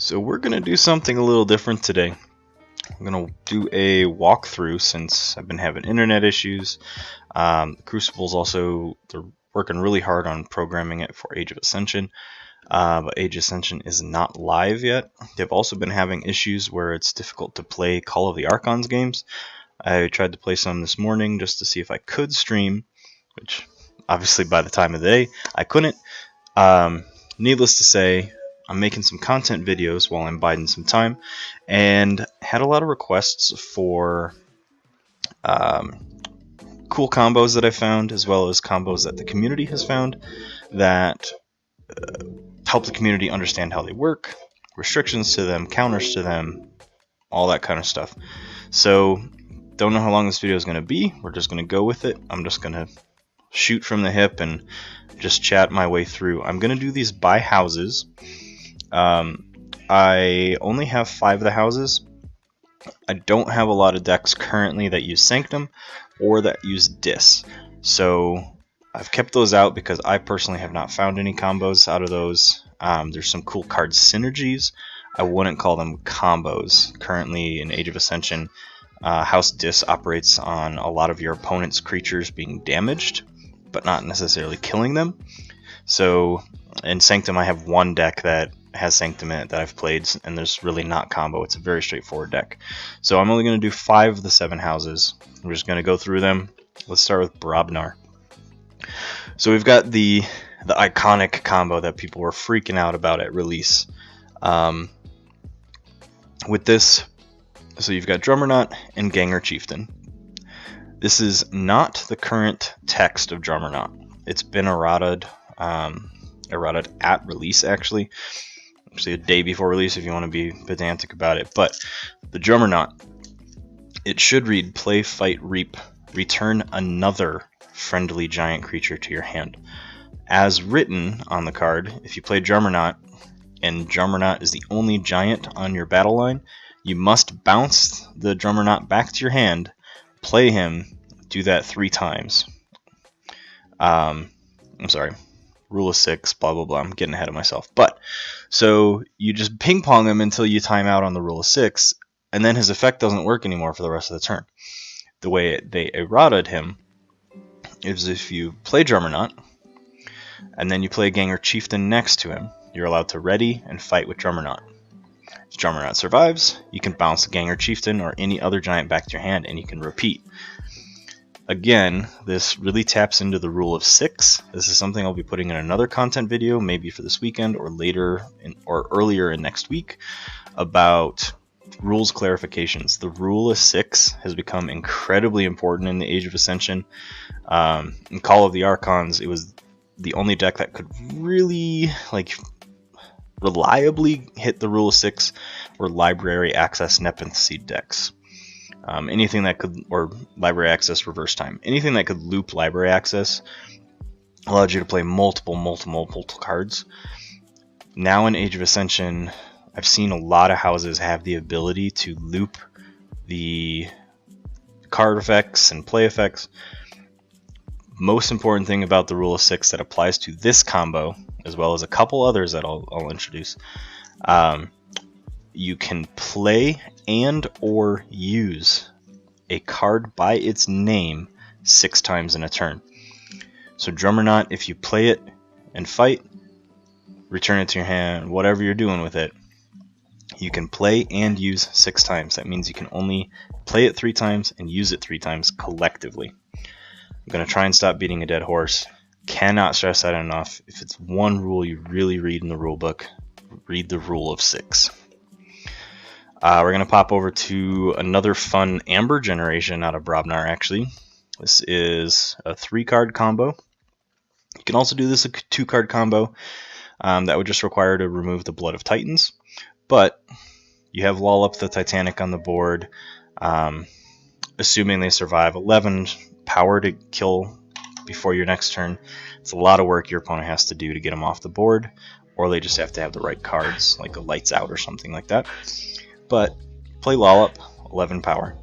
So we're going to do something a little different today. I'm going to do a walkthrough since I've been having internet issues. Crucible's also, they're working really hard on programming it for Age of Ascension. But Age of Ascension is not live yet. They've also been having issues where it's difficult to play Call of the Archons games. I tried to play some this morning just to see if I could stream, which obviously by the time of the day I couldn't. Needless to say, I'm making some content videos while I'm biding some time, and had a lot of requests for cool combos that I found, as well as combos that the community has found that help the community understand how they work, restrictions to them, counters to them, all that kind of stuff. So, don't know how long this video is going to be. We're just going to go with it. I'm just going to shoot from the hip and just chat my way through. I'm going to do these by houses. I only have 5 of the houses. I don't have a lot of decks currently that use Sanctum or that use Dis. So I've kept those out because I personally have not found any combos out of those. There's some cool card synergies. I wouldn't call them combos. Currently in Age of Ascension, House Dis operates on a lot of your opponent's creatures being damaged, but not necessarily killing them. So in Sanctum I have one deck that has Sanctum in it that I've played, and there's really not combo. It's a very straightforward deck. So I'm only going to do 5 of the 7 houses. We're just going to go through them. Let's start with Brobnar. So we've got the iconic combo that people were freaking out about at release. With this, so you've got Drummerknot and Ganger Chieftain. This is not the current text of Drummerknot. It's been errated at release, actually a day before release if you want to be pedantic about it. But the Drummerknot, it should read play, fight, reap, return another friendly giant creature to your hand. As written on the card, if you play Drummerknot and Drummerknot is the only giant on your battle line, you must bounce the Drummerknot back to your hand, play him, do that 3 times. I'm sorry, rule of 6, blah blah blah, I'm getting ahead of myself. But so you just ping pong him until you time out on the rule of 6, and then his effect doesn't work anymore for the rest of the turn. The way they errated him is if you play Drummerknot and then you play Ganger Chieftain next to him, you're allowed to ready and fight with Drummerknot. If Drummerknot survives, you can bounce the Ganger Chieftain or any other giant back to your hand, and you can repeat. Again, this really taps into the rule of 6. This is something I'll be putting in another content video, maybe for this weekend or later or earlier in next week, about rules clarifications. The rule of 6 has become incredibly important in the Age of Ascension. In Call of the Archons, it was the only deck that could really reliably hit the rule of 6 were library access Nepenthe Seed decks. Anything that could, or library access reverse time, anything that could loop library access allowed you to play multiple cards. Now in Age of Ascension, I've seen a lot of houses have the ability to loop the card effects and play effects. Most important thing about the rule of 6 that applies to this combo, as well as a couple others that I'll introduce, you can play and or use a card by its name 6 times in a turn. So Drummerknot, if you play it and fight, return it to your hand, whatever you're doing with it, you can play and use 6 times. That means you can only play it 3 times and use it 3 times collectively. I'm going to try and stop beating a dead horse. Cannot stress that enough. If it's one rule you really read in the rule book, read the rule of 6. We're going to pop over to another fun Amber generation out of Brobnar, actually. This is a 3-card combo. You can also do this a 2-card combo. That would just require to remove the Blood of Titans. But you have Lull Up the Titanic on the board. Assuming they survive, 11 power to kill before your next turn. It's a lot of work your opponent has to do to get them off the board. Or they just have to have the right cards, like a Lights Out or something like that. But play Lull Up, 11 power.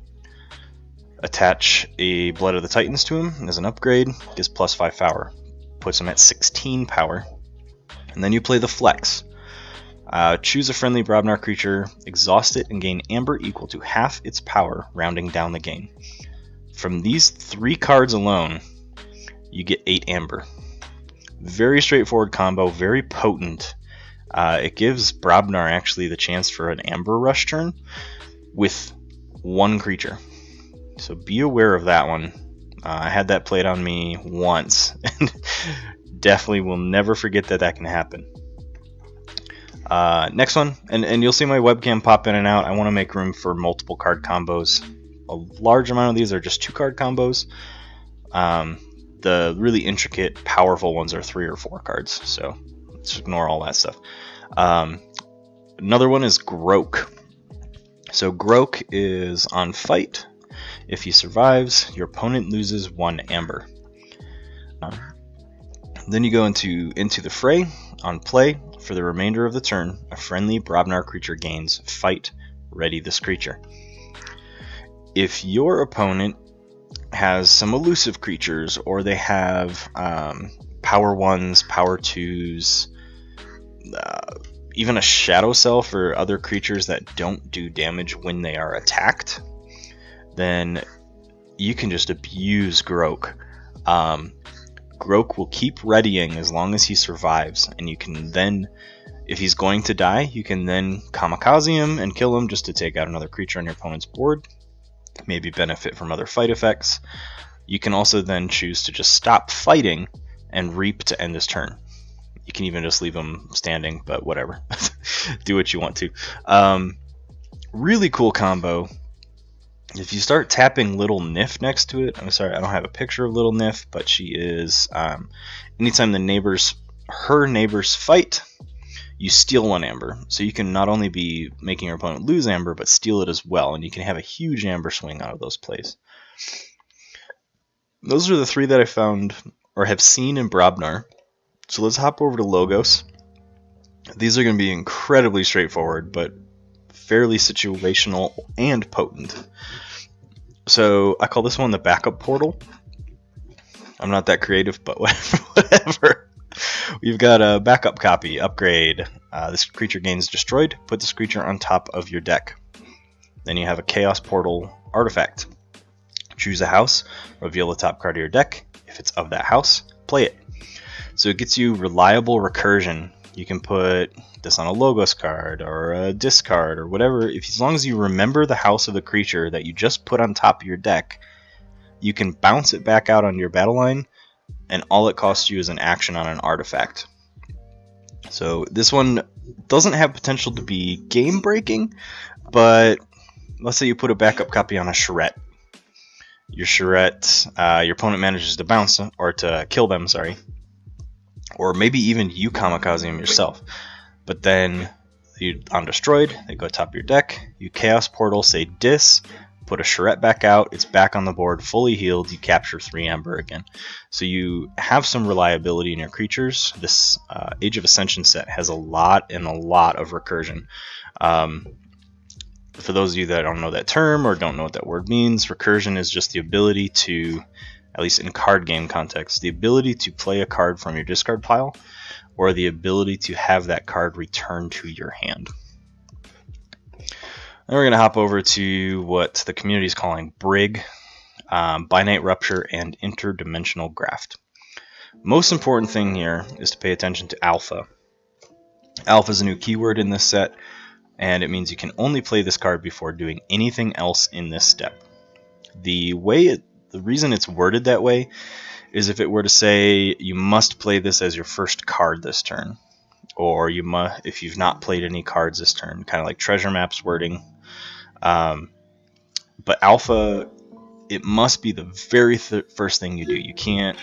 Attach a Blood of the Titans to him as an upgrade, gives +5 power. Puts him at 16 power. And then you play the Flex. Choose a friendly Brobnar creature, exhaust it, and gain amber equal to half its power, rounding down the gain. From these 3 cards alone, you get 8 amber. Very straightforward combo, very potent. It gives Brobnar actually the chance for an amber rush turn with 1 creature. So be aware of that one. I had that played on me once, and definitely will never forget that that can happen. Next one, and you'll see my webcam pop in and out. I want to make room for multiple card combos. A large amount of these are just 2 card combos. The really intricate, powerful ones are 3 or 4 cards, so let's ignore all that stuff. Another one is Grok. So Grok is on fight. If he survives, your opponent loses 1 amber. Then you go into the fray. On play, for the remainder of the turn, a friendly Brobnar creature gains fight, ready this creature. If your opponent has some elusive creatures, or they have power 1s, power 2s, even a Shadow Self or other creatures that don't do damage when they are attacked, then you can just abuse Grok. Grok will keep readying as long as he survives, and you can then, if he's going to die, you can then kamikaze him and kill him just to take out another creature on your opponent's board, maybe benefit from other fight effects. You can also then choose to just stop fighting and reap to end his turn. You can even just leave him standing, but whatever. Do what you want to. Really cool combo. If you start tapping Little Nif next to it, I'm sorry, I don't have a picture of Little Nif, but she is, anytime her neighbors fight, you steal 1 amber. So you can not only be making your opponent lose amber, but steal it as well, and you can have a huge amber swing out of those plays. Those are the 3 that I found, or have seen in Brobnar. So let's hop over to Logos. These are going to be incredibly straightforward, but fairly situational and potent. So I call this one the backup portal. I'm not that creative, but whatever. We've got a backup copy, upgrade. This creature gains destroyed. Put this creature on top of your deck. Then you have a chaos portal artifact. Choose a house, reveal the top card of your deck. If it's of that house, play it. So it gets you reliable recursion. You can put this on a Logos card or a Dusk card or whatever. As long as you remember the house of the creature that you just put on top of your deck, you can bounce it back out on your battle line, and all it costs you is an action on an artifact. So this one doesn't have potential to be game breaking, but let's say you put a backup copy on a Charette. Your Charette, your opponent manages to bounce, or to kill them, sorry. Or maybe even you kamikaze them yourself. But then, on destroyed, they go top of your deck, you chaos portal, say Dis, put a Charette back out, it's back on the board, fully healed, you capture 3 amber again. So you have some reliability in your creatures. This Age of Ascension set has a lot of recursion. For those of you that don't know that term or don't know what that word means, recursion is just the ability to, at least in card game context, the ability to play a card from your discard pile, or the ability to have that card returned to your hand. Then we're going to hop over to what the community is calling Brig, Binite Rupture, and Interdimensional Graft. Most important thing here is to pay attention to Alpha. Alpha is a new keyword in this set, and it means you can only play this card before doing anything else in this step. The reason it's worded that way is if it were to say you must play this as your first card this turn, or if you've not played any cards this turn, kind of like Treasure Maps wording. But Alpha, it must be the very first thing you do. You can't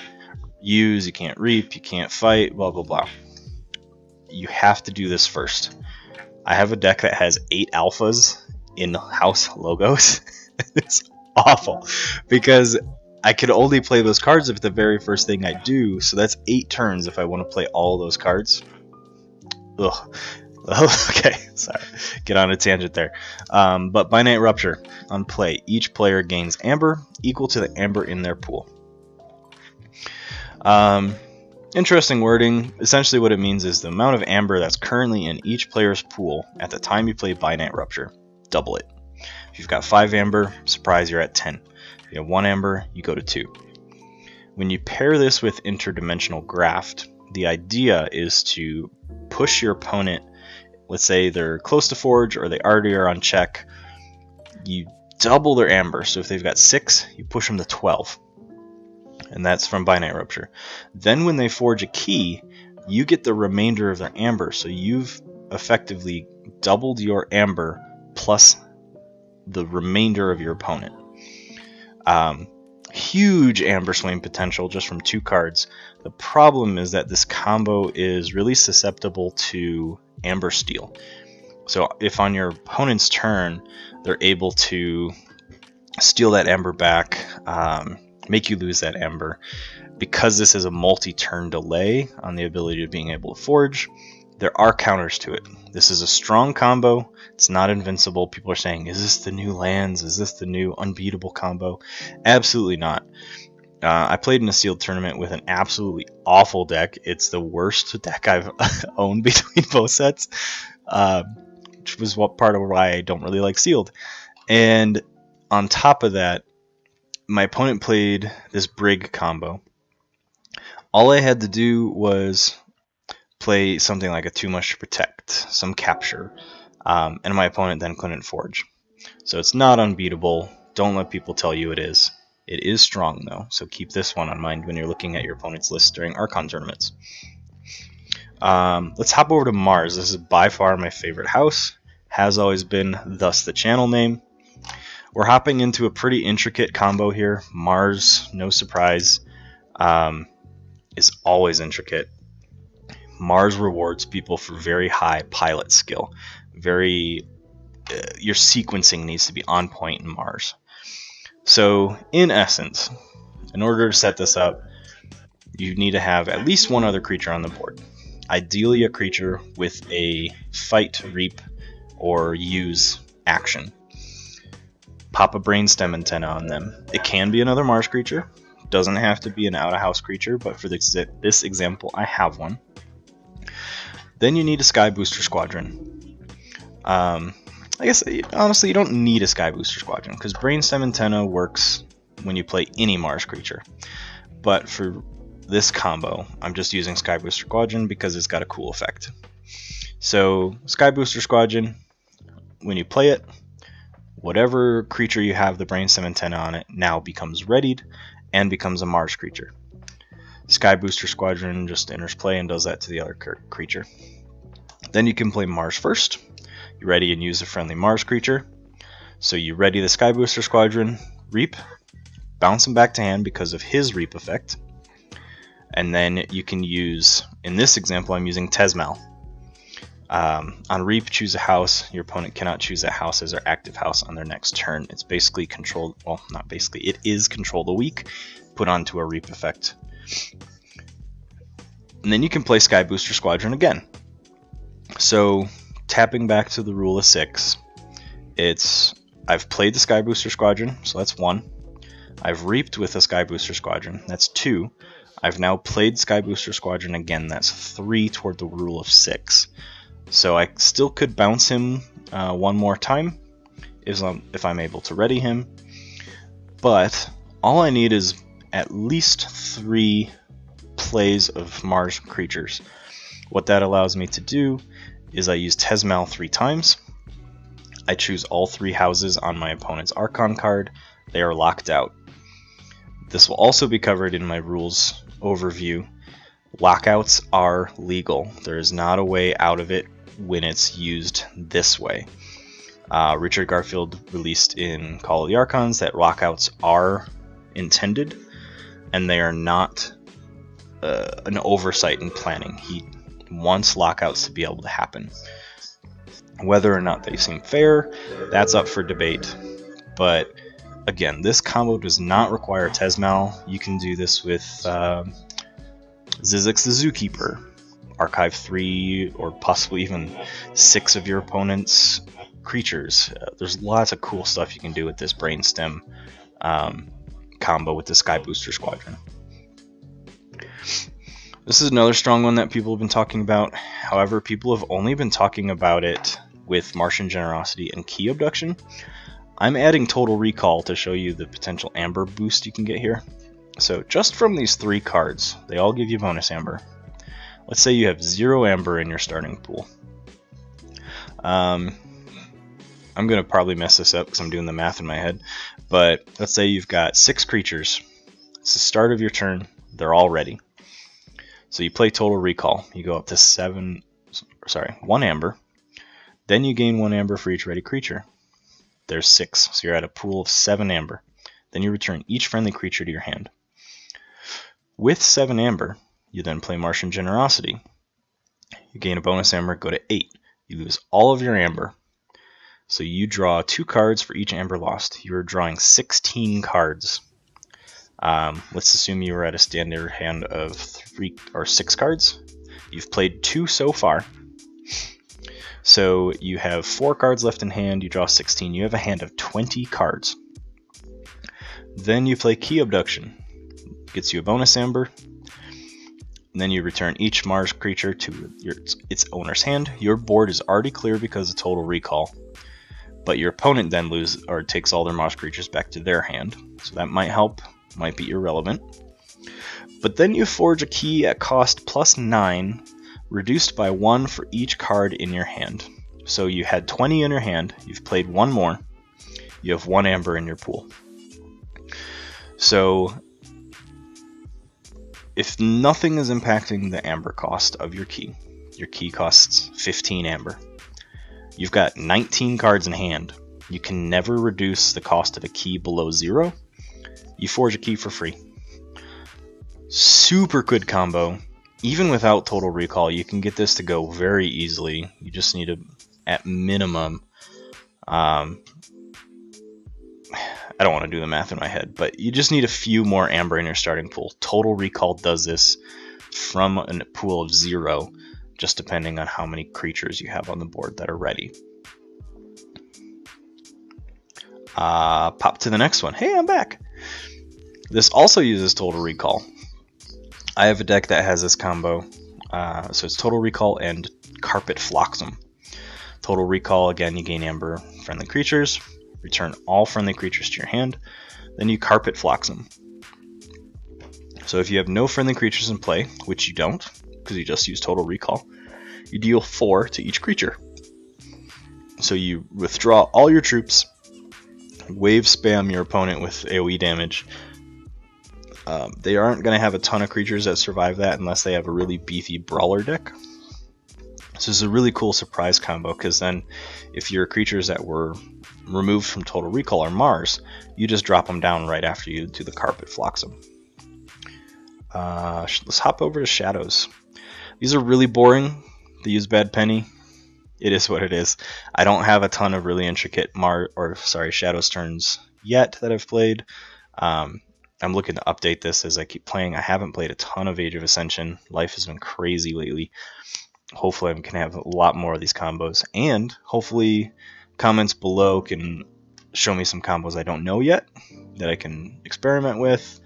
use, you can't reap, you can't fight, blah blah blah. You have to do this first. I have a deck that has 8 alphas in house Logos. It's awful because I could only play those cards if the very first thing I do, so that's 8 turns if I want to play all those cards. Ugh. Okay, sorry. Get on a tangent there. But Binite Rupture, on play, each player gains amber equal to the amber in their pool. Interesting wording. Essentially what it means is the amount of amber that's currently in each player's pool at the time you play Binite Rupture. Double it. If you've got 5 amber, surprise, you're at 10. If you have 1 amber, you go to 2. When you pair this with Interdimensional Graft, the idea is to push your opponent, let's say they're close to Forge or they already are on check, you double their amber. So if they've got 6, you push them to 12. And that's from Binite Rupture. Then when they forge a key, you get the remainder of their amber. So you've effectively doubled your amber plus the remainder of your opponent. Huge amber swing potential just from 2 cards. The problem is that this combo is really susceptible to amber steal. So if on your opponent's turn they're able to steal that amber back, make you lose that amber, because this is a multi-turn delay on the ability of being able to forge, there are counters to it. This is a strong combo. It's not invincible. People are saying, is this the new lands? Is this the new unbeatable combo? Absolutely not. I played in a sealed tournament with an absolutely awful deck. It's the worst deck I've owned between both sets, which was part of why I don't really like sealed. And on top of that, my opponent played this Brig combo. All I had to do was play something like a Too Much to Protect, some capture, and my opponent then couldn't forge. So it's not unbeatable. Don't let people tell you it is. It is strong though, so keep this one in mind when you're looking at your opponent's list during Archon tournaments. Let's hop over to Mars. This is by far my favorite house. Has always been, thus the channel name. We're hopping into a pretty intricate combo here. Mars, no surprise, is always intricate. Mars rewards people for very high pilot skill. Your sequencing needs to be on point in Mars. So, in essence, in order to set this up, you need to have at least 1 other creature on the board. Ideally a creature with a fight, reap, or use action. Pop a Brainstem Antenna on them. It can be another Mars creature. Doesn't have to be an out-of-house creature, but for this example, I have one. Then you need a Sky Booster Squadron. I guess, honestly, you don't need a Sky Booster Squadron, because Brainstem Antenna works when you play any Mars creature. But for this combo, I'm just using Sky Booster Squadron because it's got a cool effect. So, Sky Booster Squadron, when you play it, whatever creature you have the Brainstem Antenna on it now becomes readied and becomes a Mars creature. Sky Booster Squadron just enters play and does that to the other creature. Then you can play Mars first. You ready and use a friendly Mars creature. So you ready the Sky Booster Squadron, reap, bounce him back to hand because of his reap effect. And then you can use, in this example, I'm using Tezmal. On reap, choose a house. Your opponent cannot choose that house as their active house on their next turn. It's basically control, well, not basically, it is control the weak, put onto a reap effect. And then you can play Sky Booster Squadron again. So, tapping back to the rule of 6, I've played the Sky Booster Squadron, so that's 1. I've reaped with a Sky Booster Squadron, that's 2. I've now played Sky Booster Squadron again, that's 3 toward the rule of 6. So I still could bounce him 1 more time if I'm able to ready him, but all I need is at least 3 plays of Mars creatures. What that allows me to do is I use Tezmal 3 times. I choose all 3 houses on my opponent's Archon card. They are locked out. This will also be covered in my rules overview. Lockouts are legal. There is not a way out of it when it's used this way. Richard Garfield released in Call of the Archons that lockouts are intended, and they are not an oversight in planning. He wants lockouts to be able to happen. Whether or not they seem fair, that's up for debate. But again, this combo does not require Tezmal. You can do this with Zizix the Zookeeper, archive 3 or possibly even 6 of your opponent's creatures. There's lots of cool stuff you can do with this Brainstem combo with the Sky Booster Squadron. This is another strong one that people have been talking about. However, people have only been talking about it with Martian Generosity and Key Abduction. I'm adding Total Recall to show you the potential Amber boost you can get here. So just from these 3 cards, they all give you bonus Amber. Let's say you have 0 Amber in your starting pool. I'm going to probably mess this up because I'm doing the math in my head. But let's say you've got 6 creatures. It's the start of your turn. They're all ready. So you play Total Recall. You go up to 1 Amber. Then you gain 1 Amber for each ready creature. There's 6, so you're at a pool of 7 Amber. Then you return each friendly creature to your hand. With 7 Amber, you then play Martian Generosity. You gain a bonus Amber, go to 8. You lose all of your Amber. So you draw 2 cards for each Amber lost. You're drawing 16 cards. Let's assume you were at a standard hand of 3 or 6 cards. You've played 2 so far. So you have 4 cards left in hand, you draw 16. You have a hand of 20 cards. Then you play Key Abduction. Gets you a bonus Amber. And then you return each Mars creature to its owner's hand. Your board is already clear because of Total Recall. But your opponent then takes all their Mars creatures back to their hand. So that might help. Might be irrelevant. But then you forge a key at cost +9, reduced by 1 for each card in your hand. So you had 20 in your hand, you've played 1 more, you have 1 Amber in your pool. So if nothing is impacting the Amber cost of your key costs 15 Amber. You've got 19 cards in hand. You can never reduce the cost of a key below 0. You forge a key for free. Super good combo. Even without Total Recall, you can get this to go very easily. You just need to, at minimum, I don't want to do the math in my head, but you just need a few more Amber in your starting pool. Total Recall does this from a pool of 0, just depending on how many creatures you have on the board that are ready. Pop to the next one. Hey, I'm back! This also uses Total Recall. I have a deck that has this combo. So it's Total Recall and Carpet Flotsam. Total Recall, again, you gain Amber friendly creatures. Return all friendly creatures to your hand. Then you Carpet Flotsam. So if you have no friendly creatures in play, which you don't, because you just use Total Recall, you deal 4 to each creature. So you withdraw all your troops, wave spam your opponent with AoE damage. They aren't going to have a ton of creatures that survive that unless they have a really beefy brawler deck. So this is a really cool surprise combo, because then if your creatures that were removed from Total Recall are Mars, you just drop them down right after you do the Carpet Flotsam. Let's hop over to Shadows. These are really boring. They use Bad Penny. It is what it is. I don't have a ton of really intricate Shadows turns yet that I've played. I'm looking to update this as I keep playing. I haven't played a ton of Age of Ascension. Life has been crazy lately. Hopefully I can have a lot more of these combos. And hopefully comments below can show me some combos I don't know yet that I can experiment with.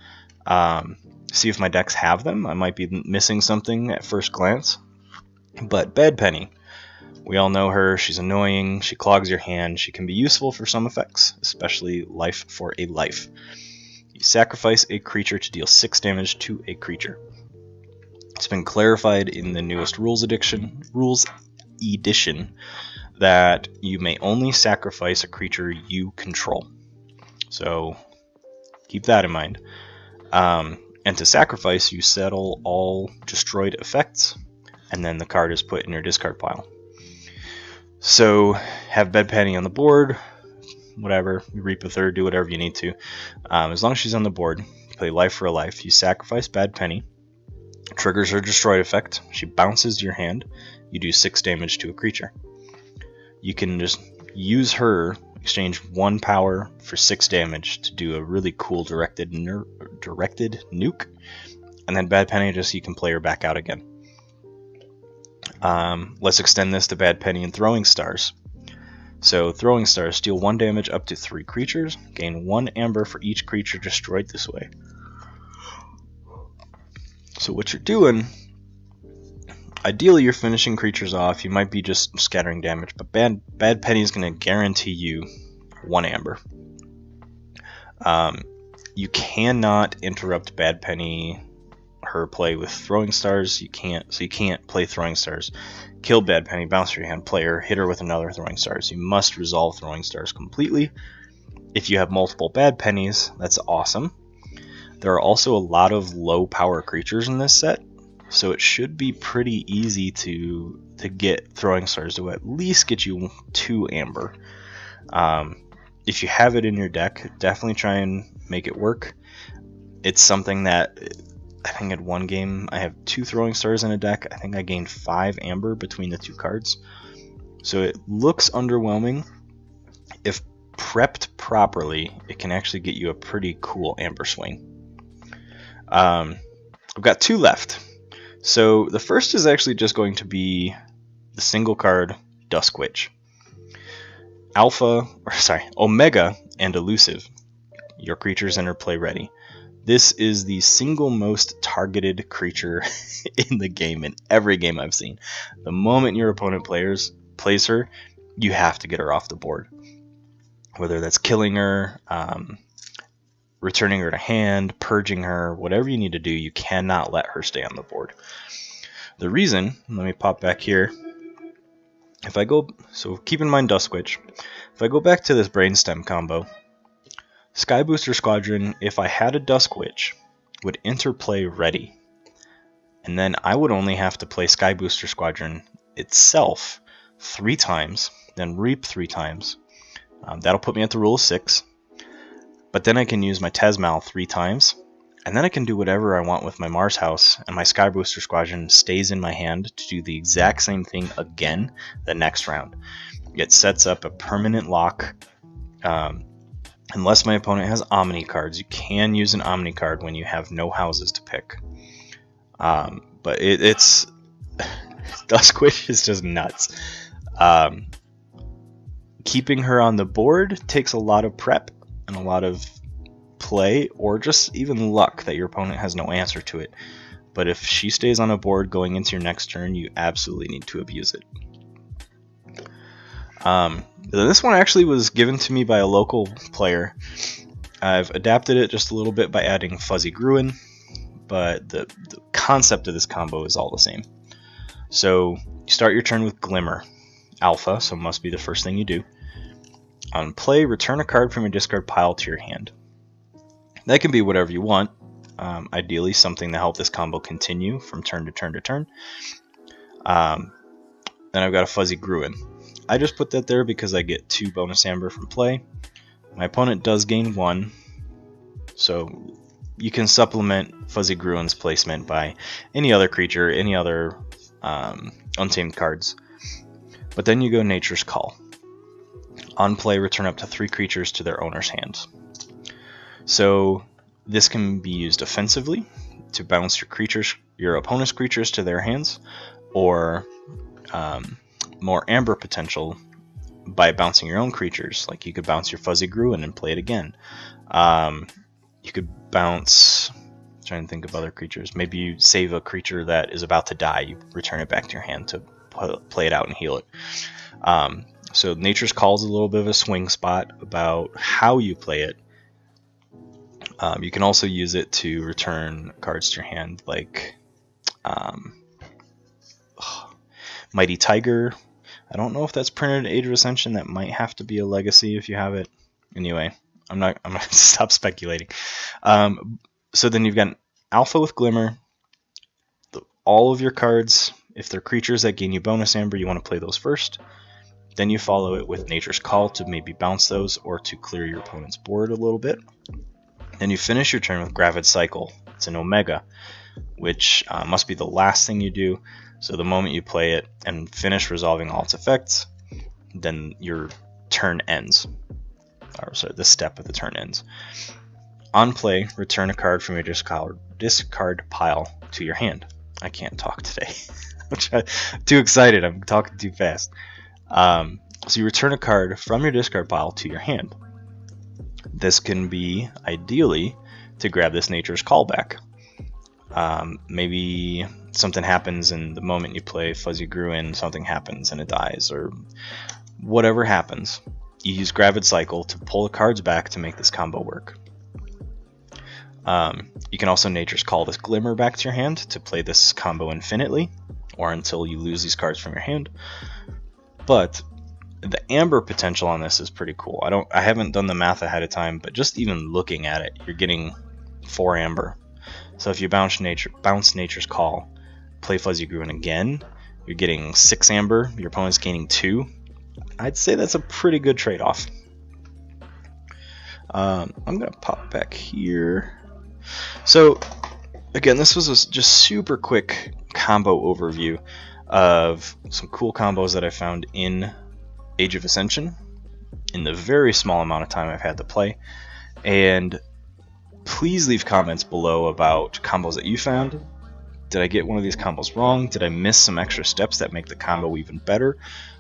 See if my decks have them. I might be missing something at first glance. But Bad Penny. We all know her. She's annoying. She clogs your hand. She can be useful for some effects, especially Life for a Life. You sacrifice a creature to deal 6 damage to a creature. It's been clarified in the newest rules edition that you may only sacrifice a creature you control. So keep that in mind. And to sacrifice, you settle all destroyed effects, and then the card is put in your discard pile. So have Bad Penny on the board. Whatever, you reap a third, do whatever you need to. As long as she's on the board, you play Life for a Life. You sacrifice Bad Penny, triggers her destroyed effect. She bounces your hand. You do 6 damage to a creature. You can just use her, exchange 1 power for 6 damage to do a really cool directed nuke, and then Bad Penny, you can play her back out again. Let's extend this to Bad Penny and Throwing Stars. So Throwing Stars, deal 1 damage up to 3 creatures, gain 1 Amber for each creature destroyed this way. So what you're doing Ideally, you're finishing creatures off. You might be just scattering damage, but Bad Penny is going to guarantee you 1 amber. You cannot interrupt Bad Penny her play with throwing stars. You can't play throwing stars, kill Bad Penny, bounce your hand, play her, hit her with another throwing stars. You must resolve throwing stars completely. If you have multiple Bad Pennies, that's awesome. There are also a lot of low power creatures in this set, so it should be pretty easy to get throwing stars to at least get you 2 amber. If you have it in your deck, definitely try and make it work. It's something that I think at one game I have 2 throwing stars in a deck. I think I gained 5 amber between the 2 cards. So it looks underwhelming. If prepped properly, it can actually get you a pretty cool amber swing. I've got 2 left. So the first is actually just going to be the single card Dusk Witch. Omega and Elusive. Your creatures enter play ready. This is the single most targeted creature in the game, in every game I've seen. The moment your opponent plays her, you have to get her off the board. Whether that's killing her, returning her to hand, purging her, whatever you need to do, you cannot let her stay on the board. The reason, let me pop back here. So keep in mind Dusk Witch. If I go back to this Brainstem combo, Sky Booster Squadron, if I had a Dusk Witch, would interplay ready. And then I would only have to play Sky Booster Squadron itself 3 times, then reap 3 times. That'll put me at the rule of 6. But then I can use my Tezmal 3 times, and then I can do whatever I want with my Mars House, and my Sky Booster Squadron stays in my hand to do the exact same thing again the next round. It sets up a permanent lock. Unless my opponent has Omni cards, you can use an Omni card when you have no houses to pick. But it's Dusk Witch is just nuts. Keeping her on the board takes a lot of prep and a lot of play, or just even luck that your opponent has no answer to it. But if she stays on a board going into your next turn, you absolutely need to abuse it. This one actually was given to me by a local player. I've adapted it just a little bit by adding Fuzzy Gruen, but the concept of this combo is all the same. So you start your turn with Glimmer, Alpha, so must be the first thing you do. On play, return a card from your discard pile to your hand. That can be whatever you want. Ideally, something to help this combo continue from turn to turn to turn. Then I've got a Fuzzy Gruen. I just put that there because I get 2 bonus amber from play. My opponent does gain 1, so you can supplement Fuzzy Gruen's placement by any other creature, any other untamed cards. But then you go Nature's Call. On play, return up to 3 creatures to their owner's hands. So this can be used offensively to bounce your opponent's creatures to their hands, or more amber potential by bouncing your own creatures. Like you could bounce your Fuzzy Gruen and play it again. You could bounce, I'm trying to think of other creatures. Maybe you save a creature that is about to die, you return it back to your hand to play it out and heal it. So Nature's Call is a little bit of a swing spot about how you play it. You can also use it to return cards to your hand, like Mighty Tiger. I don't know if that's printed at Age of Ascension. That might have to be a legacy if you have it. Anyway, I'm gonna stop speculating. So then you've got Alpha with Glimmer. All of your cards, if they're creatures that gain you bonus amber, you want to play those first. Then you follow it with Nature's Call to maybe bounce those or to clear your opponent's board a little bit. Then you finish your turn with Gravid Cycle. It's an Omega, which must be the last thing you do. So the moment you play it and finish resolving all its effects, then your turn ends. Or sorry, the step of the turn ends. On play, return a card from your discard pile to your hand. I can't talk today. I'm too excited. I'm talking too fast. So you return a card from your discard pile to your hand. This can be, ideally, to grab this Nature's Call back. Maybe something happens, and the moment you play Fuzzy Gruin, something happens and it dies, or whatever happens. You use Gravid Cycle to pull the cards back to make this combo work. You can also Nature's Call this Glimmer back to your hand to play this combo infinitely, or until you lose these cards from your hand. But the Amber potential on this is pretty cool. I haven't done the math ahead of time, but just even looking at it, you're getting 4 Amber. So if you bounce Nature's Call, play Fuzzy Gruin again, you're getting 6 Amber, your opponent's gaining 2. I'd say that's a pretty good trade-off. I'm going to pop back here. So, again, this was a just super quick combo overview of some cool combos that I found in Age of Ascension in the very small amount of time I've had to play. And please leave comments below about combos that you found. Did I get one of these combos wrong? Did I miss some extra steps that make the combo even better?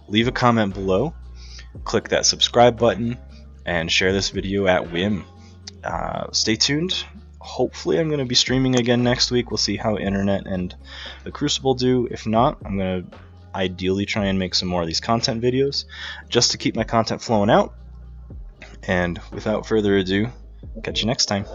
Leave a comment below, click that subscribe button, and share this video at whim. Stay tuned. Hopefully I'm going to be streaming again next week. We'll see how Internet and the Crucible do. If not, I'm going to ideally try and make some more of these content videos just to keep my content flowing out. And without further ado, catch you next time.